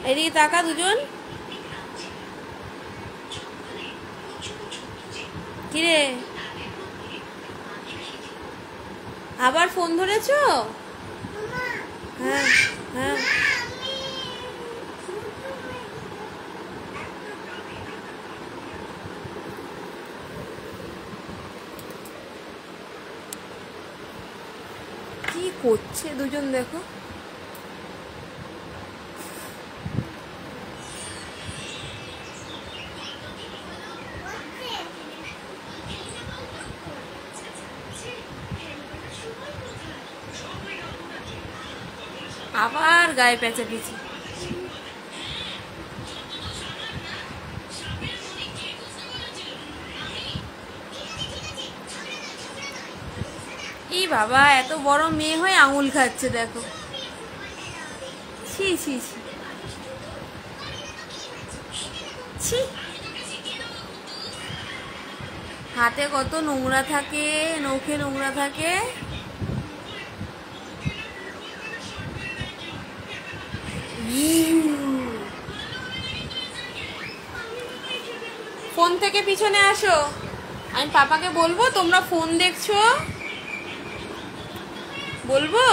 এদিকে তাকা দুজন। কিরে আবার ফোন ধরেছো? হ্যাঁ হ্যাঁ। কি করছে দুজন দেখো। আবার গায়ে পেঁচাপিছি। এই বাবা এত বড় মেয়ে হয়ে আঙুল খাচ্ছে দেখো। ছি ছি ছি ছি। হাতে কত নোংরা থাকে, নখে নোংরা থাকে। ফোন থেকে পিছনে আসো, আমি পাপাকে বলবো তোমরা ফোন দেখছো। বলবো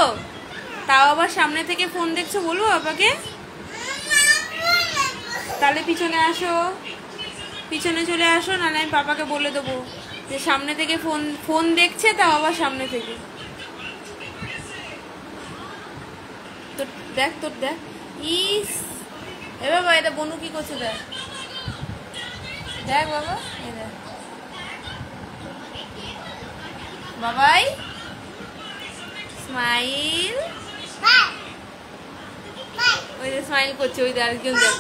তাও আবার সামনে থেকে ফোন দেখছো বলবো পাপাকে? তাহলে পিছনে আসো, পিছনে চলে আসো, নাহলে আমি পাপাকে বলে দেবো যে সামনে থেকে ফোন দেখছে, তাও আবার সামনে থেকে। তোর দেখ, তোর দেখ। ইস এ বাবা, এটা বনু কি করছে দেখ। দেখ বাবা, এই দেখ বাবাই, স্মাইল। ওই যে স্মাইল করছে, ওই যে আরেকজন দেখ।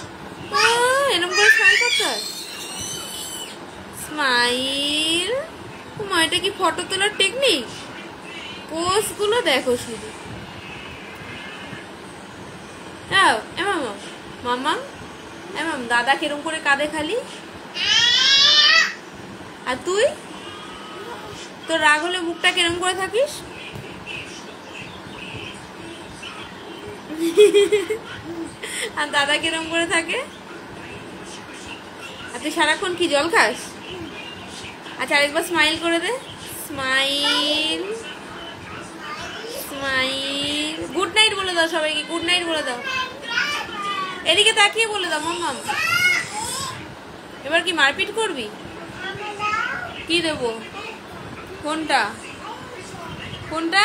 এরকম করে স্মাইল করতে হয়। স্মাইল। মা, এটা কি ফটো তোলার টেকনিক? পোজ গুলো দেখো শুধু। মামা এমাম দাদা কিরম করে কাঁদে খালি। আর তুই তোর রাগ হলে মুখটা কিরম করে থাকিস? আর দাদা কিরম করে থাকে? আর তুই সারাক্ষণ কি জল খাস? আচ্ছা আরেকবার স্মাইল করে দে। Smile smile. গুড নাইট বলে দাও সবাইকে, গুড নাইট বলে দাও। এদিকে তাকিয়ে বলে দাও মাম্মাম। এবার কি মারপিট করবি? কি দেবো? কোনটা কোনটা?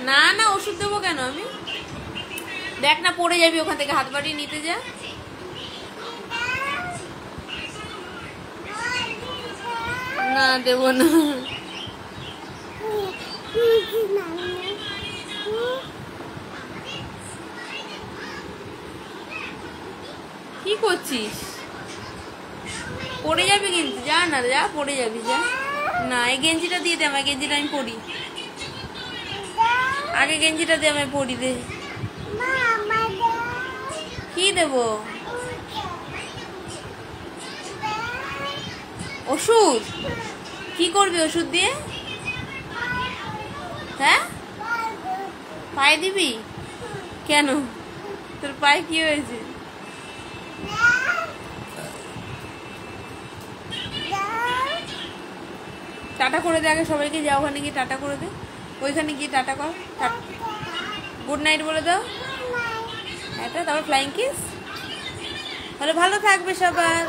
না না, ওষুধ দেবো কেন আমি? দেখ না পড়ে যাবি ওখান থেকে, হাত বাড়িয়ে নিতে যা। না দেবো না। কি করছিস? পড়ে যাবি কিন্তু, যা না, যা পড়ে যাবি, যা না। এই গেঞ্জিটা দিয়ে দে আমায়, গেঞ্জিটা আমি পরি। আগে গেঞ্জিটা দিয়ে আমায় পরি দে। কি দেবো? ওষুধ? কি করবি ওষুধ দিয়ে? হ্যাঁ, পায়ে দিবি? কেন, তোর পায়ে কি হয়েছে? টাটা করে দে আগে সবাইকে, যা ওখানে গিয়ে টাটা করে দে। ওইখানে গিয়ে টাটা কর, গুড নাইট বলে দাও। এটা তারপর ফ্লাইং কিস। তাহলে ভালো থাকবে সবাই।